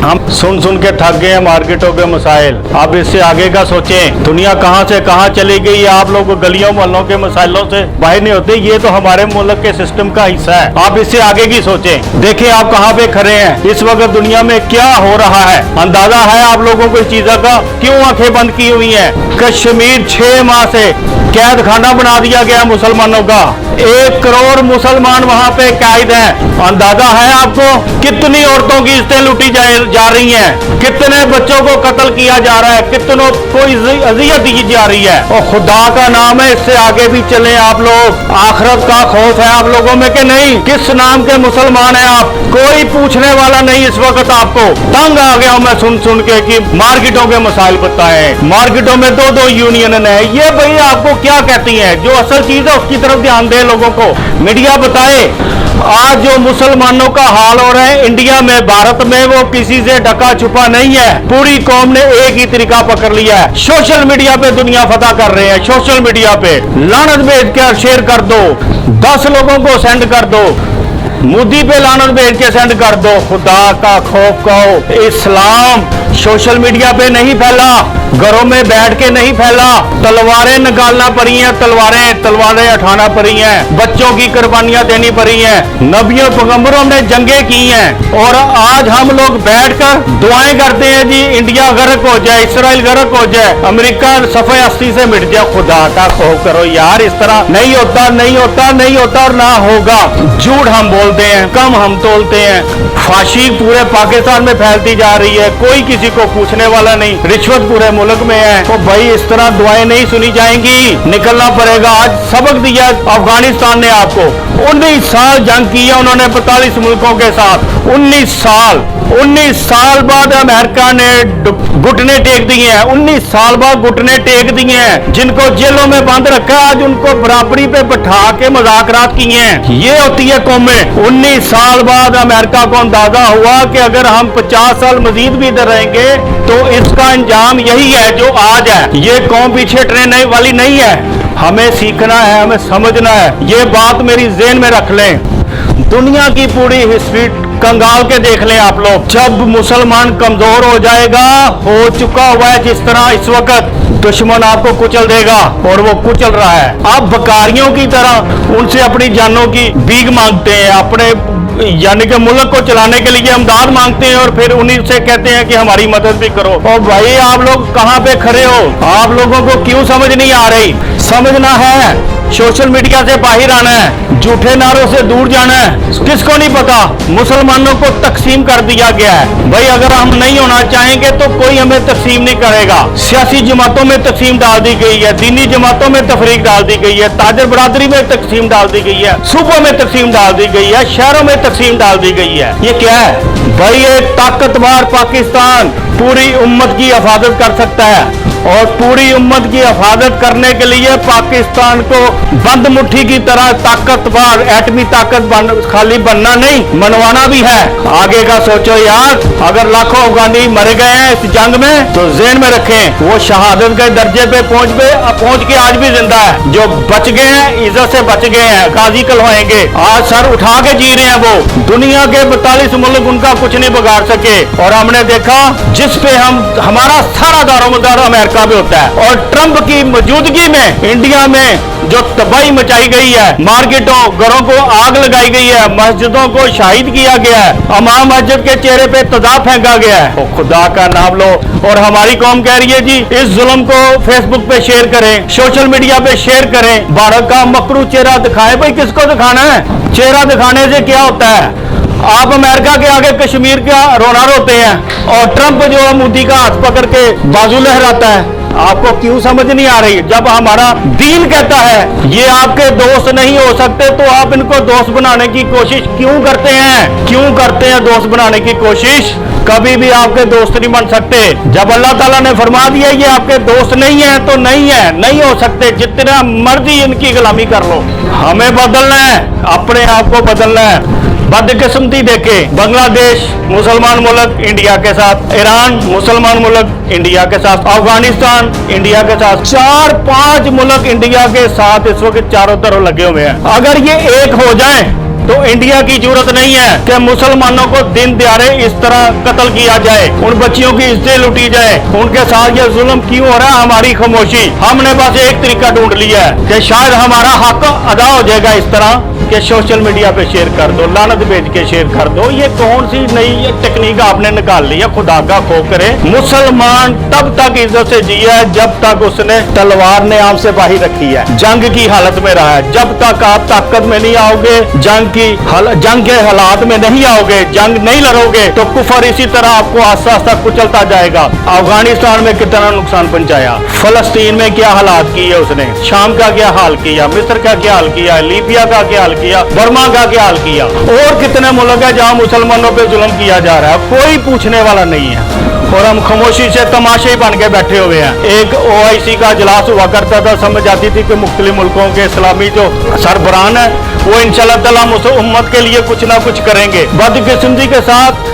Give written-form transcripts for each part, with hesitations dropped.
हम सुन के थक गए हैं मार्केटों के मसाइल। अब इससे आगे का सोचें। दुनिया कहां से कहां चली गई है। आप लोग गलियों मोहल्लों के मसाइलों से बाहर नहीं होते। ये तो हमारे मुल्क के सिस्टम का हिस्सा है। आप इससे आगे की सोचें। देखिए आप कहां पे खड़े हैं। इस वक्त दुनिया में क्या हो रहा है, अंदाजा है आप लोगों को इस चीज़ का? क्यों आंखें बंद की हुई हैं? कश्मीर 6 माह से कैद खाना बना दिया गया मुसलमानों का। 1 करोड़ मुसलमान वहां पे कैद हैं। अंदाजा है आपको कितनी औरतों की इज्जतें लूटी जा रही हैं, कितने बच्चों को कत्ल किया जा रहा है, कितनों को अजियत दी जा रही है। और खुदा का नाम है, इससे आगे भी चले आप लोग। आखिरत का खौफ है आप लोगों में कि नहीं? किस नाम के मुसलमान हैं आप? कोई पूछने वाला नहीं इस वक्त। आपको तंग आ गया हूं मैं सुन के कि मार्केटों के मसाइल बताएं। मार्केटों में 2-2 यूनियन है। ये भाई आपको क्या कहती है? जो असल चीज है उसकी तरफ ध्यान दे लोगों को, मीडिया बताए। आज जो मुसलमानों का हाल हो रहा है इंडिया में, भारत में, वो किसी से ढका छुपा नहीं है। पूरी कौम ने एक ही तरीका पकड़ लिया है। सोशल मीडिया पे दुनिया फतह कर रहे हैं। सोशल मीडिया पे लानत भेज के शेयर कर दो, 10 लोगों को सेंड कर दो, मोदी पे लानत भेज के सेंड कर दो। खुदा का खौफ कहो। इस्लाम सोशल मीडिया पे नहीं फैला, घरों में बैठ के नहीं फैला। तलवारें निकालना पड़ी हैं, तलवारें उठाना पड़ी हैं, बच्चों की कुर्बानियां देनी पड़ी हैं। नबियों पैगंबरों ने जंगें की हैं। और आज हम लोग बैठकर दुआएं करते हैं जी इंडिया गर्क हो जाए, इसराइल गर्क हो जाए, अमेरिका सफ़े हस्ती से मिट जाए। खुदा का खौफ करो यार। इस तरह नहीं होता, नहीं होता, नहीं होता और ना होगा। झूठ हम बोलते हैं, कम हम तोलते हैं। फांसी पूरे पाकिस्तान में फैलती जा रही है, कोई किसी को पूछने वाला नहीं। रिश्वत पूरे मुल्क में है। तो भाई इस तरह दुआएं नहीं सुनी जाएंगी, निकलना पड़ेगा। आज सबक दिया अफगानिस्तान ने आपको। 19 साल जंग की है उन्होंने 45 मुल्कों के साथ। 19 साल बाद अमेरिका ने घुटने टेक दिए हैं। 19 साल बाद घुटने टेक दिए हैं। जिनको जेलों में बंद रखा है आज उनको बराबरी पे बैठा के मजाकरात किए हैं। ये होती है कौमें। 19 साल बाद अमेरिका को अंदाजा हुआ कि अगर हम 50 साल मजीद भी इधर रहेंगे तो इसका अंजाम यही है जो आज है। ये कौम पीछे हटने वाली नहीं है। हमें सीखना है, हमें समझना है। ये बात मेरी ज़हन में रख लें। दुनिया की पूरी हिस्ट्री कंगाल के देख लें आप लोग। जब मुसलमान कमजोर हो जाएगा, हो चुका हुआ है जिस तरह इस वक्त, दुश्मन आपको कुचल देगा और वो कुचल रहा है। आप बकारियों की तरह उनसे अपनी जानों की भीख मांगते हैं, अपने यानी कि मुल्क को चलाने के लिए इमदाद मांगते हैं और फिर उन्हीं से कहते हैं कि हमारी मदद भी करो। और भाई आप लोग कहां पे खड़े हो? आप लोगों को क्यों समझ नहीं आ रही? समझना है, सोशल मीडिया से बाहर आना है, झूठे नारों से दूर जाना है। किसको नहीं पता मुसलमानों को तकसीम कर दिया गया है। भाई अगर हम नहीं होना चाहेंगे तो कोई हमें तकसीम नहीं करेगा। सियासी जमातों में तकसीम डाल दी गई है, दीनी जमातों में तफरीक डाल दी गई है, ताजर बरादरी में तकसीम डाल दी गई है, सूबों में तकसीम डाल दी गई है, शहरों में तकसीम डाल दी गई है। ये क्या है भाई? एक ताकतवर पाकिस्तान पूरी उम्मत की हिफाजत कर सकता है और पूरी उम्मत की हिफाजत करने के लिए पाकिस्तान को बंद मुट्ठी की तरह ताकतवर एटमी ताकत खाली बनना नहीं, मनवाना भी है। आगे का सोचो यार। अगर लाखों अफगानी मर गए हैं इस जंग में तो ज़हन में रखें वो शहादत के दर्जे पे पहुंच के आज भी जिंदा है। जो बच गए हैं इज्जत से बच गए हैं, गाजी कहलाएंगे। आज सर उठा के जी रहे हैं वो। दुनिया के 42 मुल्क उनका कुछ नहीं बिगाड़ सके। और हमने देखा जिस पे हमारा सारा दारोमदार अमेरिका भी होता है। और ट्रंप की मौजूदगी में इंडिया में जो तबाही मचाई गई है, मार्केटों घरों को आग लगाई गई है, मस्जिदों को शहीद किया गया है, इमाम मस्जिद के चेहरे पे तेजाब फेंका गया है। तो खुदा का नाम लो। और हमारी कौम कह रही है जी इस जुल्म को फेसबुक पे शेयर करें, सोशल मीडिया पे शेयर करें, भारत का मकरू चेहरा दिखाए। भाई किसको दिखाना है? चेहरा दिखाने से क्या होता है? आप अमेरिका के आगे कश्मीर का रोना रोते हैं और ट्रंप जो है मोदी का हाथ पकड़ के बाजू लहराता है। आपको क्यों समझ नहीं आ रही? जब हमारा दीन कहता है ये आपके दोस्त नहीं हो सकते तो आप इनको दोस्त बनाने की कोशिश क्यों करते हैं? क्यों करते हैं दोस्त बनाने की कोशिश? कभी भी आपके दोस्त नहीं बन सकते। जब अल्लाह ताला ने फरमा दिया ये आपके दोस्त नहीं है तो नहीं है, नहीं हो सकते। जितना मर्जी इनकी गुलामी कर लो। हमें बदलना है, अपने आप को बदलना है। बदकिस्मती देखे बांग्लादेश मुसलमान मुल्क इंडिया के साथ, ईरान मुसलमान मुल्क इंडिया के साथ, अफगानिस्तान इंडिया के साथ, 4-5 मुल्क इंडिया के साथ इस वक्त चारों तरफ लगे हुए हैं। अगर ये एक हो जाएं तो इंडिया की जरूरत नहीं है कि मुसलमानों को दिन दिहाड़े इस तरह कत्ल किया जाए, उन बच्चियों की इज्जत लूटी जाए। उनके साथ ये जुल्म क्यों हो रहा है? हमारी खामोशी। हमने बस एक तरीका ढूंढ लिया है कि शायद हमारा हक अदा हो जाएगा इस तरह कि सोशल मीडिया पे शेयर कर दो, लानत भेज के शेयर कर दो। ये कौन सी नई टेक्निक आपने निकाल ली है? खुदा का खो करे। मुसलमान तब तक इज्जत से जिया है जब तक उसने तलवार ने आम से बाही रखी है, जंग की हालत में रहा है। जब तक आप ताकत में नहीं आओगे, जंग के हालात में नहीं आओगे, जंग नहीं लड़ोगे, तो कुफर इसी तरह आपको आस्ता आस्ता कुचलता जाएगा। अफगानिस्तान में कितना नुकसान पहुंचाया, फलस्तीन में क्या हालात किए उसने, शाम का क्या हाल किया, मिस्र का क्या हाल किया, लीबिया का क्या हाल किया, बर्मा का क्या हाल किया, और कितने मुल्क है जहां मुसलमानों पे जुल्म किया जा रहा है। कोई पूछने वाला नहीं है और हम खामोशी से तमाशे ही बन के बैठे हुए हैं। एक OIC का इजलास हुआ करता था, समझ आती थी कि मुख्तलिफ मुल्कों के इस्लामी जो सरबरान है वो इंशाअल्लाह ताला उम्मत के लिए कुछ ना कुछ करेंगे। बदकिस्मती के साथ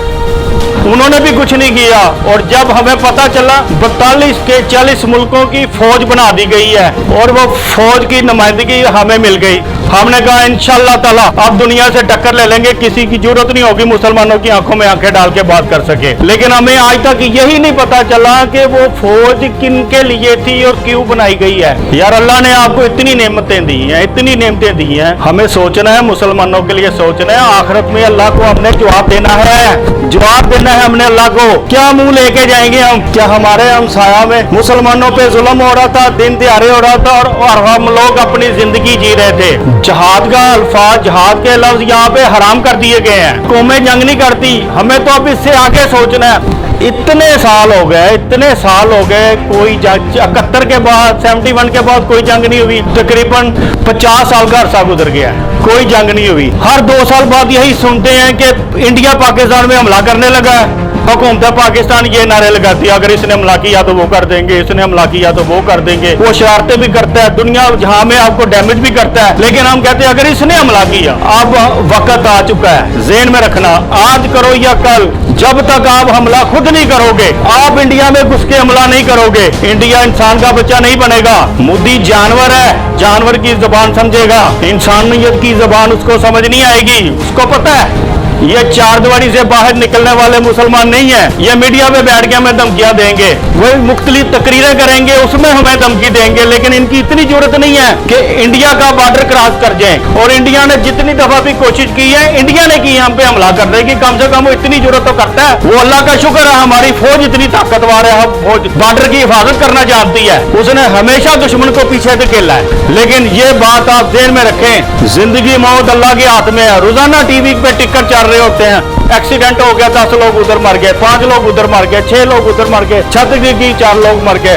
उन्होंने भी कुछ नहीं किया। और जब हमें पता चला 42 के 40 मुल्कों की फौज बना दी गई है और वो फौज की नुमाइंदगी हमें मिल गई, हमने कहा इंशाअल्लाह ताला अब दुनिया से टक्कर ले लेंगे, किसी की जरूरत नहीं होगी मुसलमानों की आंखों में आंखें डाल के बात कर सके। लेकिन हमें आज तक यही नहीं पता चला कि वो फौज किन के लिए थी और क्यों बनाई गई है। यार अल्लाह ने आपको इतनी नेमतें दी हैं, इतनी नेमतें दी हैं, हमें सोचना है, मुसलमानों के लिए सोचना है। आखिरत में अल्लाह को हमने जवाब देना है, जवाब देना है हमने अल्लाह को। क्या मुंह लेके जाएंगे हम? क्या हमारे हमसाया में मुसलमानों पे जुल्म हो रहा था, दिन दिहाड़े हो रहा था और हम लोग अपनी जिंदगी जी रहे थे। जहाद का अल्फाज, जहाद के लफ्ज यहाँ पे हराम कर दिए गए हैं। कौमें जंग नहीं करती, हमें तो अब इससे आगे सोचना है। इतने साल हो गए, इतने साल हो गए, कोई 71 के बाद 71 के बाद कोई जंग नहीं हुई। तकरीबन 50 साल का अरसा गुजर गया है, कोई जंग नहीं हुई। हर 2 साल बाद यही सुनते हैं कि इंडिया पाकिस्तान में हमला करने लगा है। हुकूमत पाकिस्तान ये नारे लगाती है, अगर इसने हमला किया तो वो कर देंगे, इसने हमला किया तो वो कर देंगे। वो शरारतें भी करता है, दुनिया जहां में आपको डैमेज भी करता है। लेकिन हम कहते हैं अगर इसने हमला किया, अब वक्त आ चुका है, ज़हन में रखना, आज करो या कल, जब तक आप हमला खुद नहीं करोगे, आप इंडिया में घुस के हमला नहीं करोगे, इंडिया इंसान का बच्चा नहीं बनेगा। मोदी जानवर है, जानवर की जुबान समझेगा, इंसानियत की जुबान उसको समझ नहीं आएगी। उसको पता है ये चार दीवारी से बाहर निकलने वाले मुसलमान नहीं है। ये मीडिया में बैठ के हमें धमकियां देंगे, वही मुख्तलिफ तकरीरें करेंगे, उसमें हमें धमकी देंगे। लेकिन इनकी इतनी जरूरत नहीं है कि इंडिया का बॉर्डर क्रॉस कर जाए। और इंडिया ने जितनी दफा भी कोशिश की है, इंडिया ने की हम पे हमला करने की, कम से कम वो इतनी जरूरत तो करता है। वो अल्लाह का शुक्र है हमारी फौज इतनी ताकतवर है, हम फौज बॉर्डर की हिफाजत करना जानती है। उसने हमेशा दुश्मन को पीछे धकेला है। लेकिन ये बात आप ध्यान में रखें, जिंदगी मौत अल्लाह के हाथ में है। रोजाना टीवी पे टिक्कर चल रहे होते हैं, एक्सीडेंट हो गया, 10 लोग उधर मर गए, 5 लोग उधर मर गए, 6 लोग उधर मर गए, छत गिरी 4 लोग मर गए,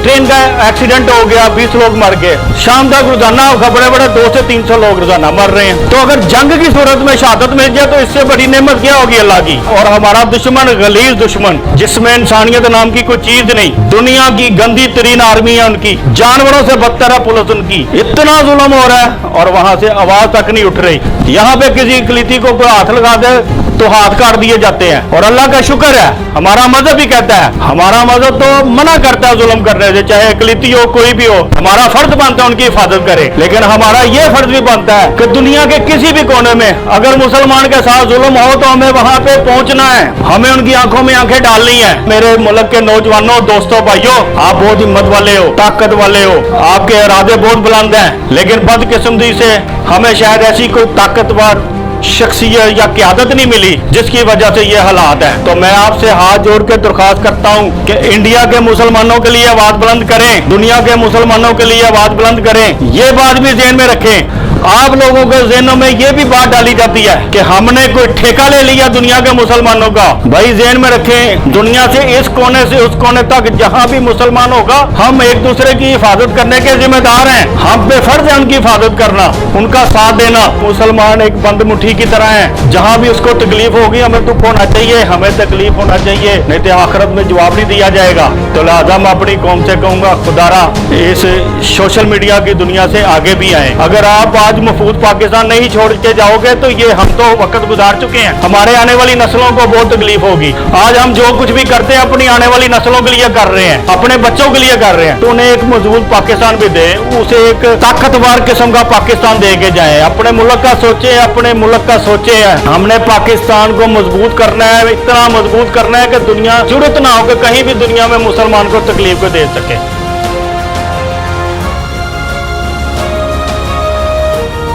ट्रेन का एक्सीडेंट हो गया, 20 लोग मर गए। शाम तक रोजाना खबरें बड़े 200 से 300 लोग रोजाना मर रहे हैं। तो अगर जंग की सूरत में शहादत मिल जाए तो इससे बड़ी नेमत क्या होगी अल्लाह की। और हमारा दुश्मन गलीज दुश्मन, जिसमें इंसानियत नाम की कोई चीज नहीं, दुनिया की गंदी तरीन आर्मी है उनकी, जानवरों से बदतर है पुलिस उनकी। इतना जुल्म हो रहा है और वहां से आवाज तक नहीं उठ रही। यहाँ पे किसी इकलीती को कोई हाथ लगा दे तो हाथ काट दिए जाते हैं। और अल्लाह का शुक्र है हमारा मजहब भी कहता है, हमारा मजहब तो मना करता है जुल्म करने से, चाहे इकलीती हो कोई भी हो। हमारा फर्ज बनता है उनकी हिफाजत करे। लेकिन हमारा ये फर्ज भी बनता है कि दुनिया के किसी भी कोने में अगर मुसलमान के साथ जुल्म हो तो हमें वहां पे पहुंचना है, हमें उनकी आंखों में आंखें डालनी है। मेरे मुल्क के नौजवानों, दोस्तों, भाइयों, आप बहुत हिम्मत वाले हो, ताकत वाले हो, आपके इरादे बहुत बुलंद हैं। लेकिन बदकिस्मती से हमें शायद ऐसी कोई ताकतवर शख्सियत या क़यादत नहीं मिली जिसकी वजह से ये हालात है। तो मैं आपसे हाथ जोड़ के दरख्वास्त करता हूँ कि इंडिया के मुसलमानों के लिए आवाज बुलंद करें, दुनिया के मुसलमानों के लिए आवाज बुलंद करें। ये बात भी ज़हन में रखें। आप लोगों के ज़हनों में ये भी बात डाली जाती है कि हमने कोई ठेका ले लिया दुनिया के मुसलमानों का। भाई ज़हन में रखें, दुनिया से इस कोने से उस कोने तक जहाँ भी मुसलमान होगा, हम एक दूसरे की हिफाजत करने के जिम्मेदार हैं। हम पे फर्ज है उनकी हिफाजत करना, उनका साथ देना। मुसलमान एक बंद मुट्ठी की तरह है, जहाँ भी उसको तकलीफ होगी हमें दुख होना चाहिए, हमें तकलीफ होना चाहिए, नहीं तो आखिरत में जवाब नहीं दिया जाएगा। तो लिहाजा मैं अपनी कौम से कहूँगा, खुदारा इस सोशल मीडिया की दुनिया से आगे भी आए। अगर आप आज आज महफूज पाकिस्तान नहीं छोड़ के जाओगे तो ये हम तो वक्त गुजार चुके हैं, हमारे आने वाली नस्लों को बहुत तकलीफ होगी। आज हम जो कुछ भी करते हैं अपनी आने वाली नस्लों के लिए कर रहे हैं, अपने बच्चों के लिए कर रहे हैं। तो उन्हें एक मजबूत पाकिस्तान भी दे, उसे एक ताकतवर किस्म का पाकिस्तान दे के जाए। अपने मुल्क का सोचे, अपने मुल्क का सोचे। हमने पाकिस्तान को मजबूत करना है, इतना मजबूत करना है कि दुनिया जरूरत ना हो कि कहीं भी दुनिया में मुसलमान को तकलीफ को दे सके।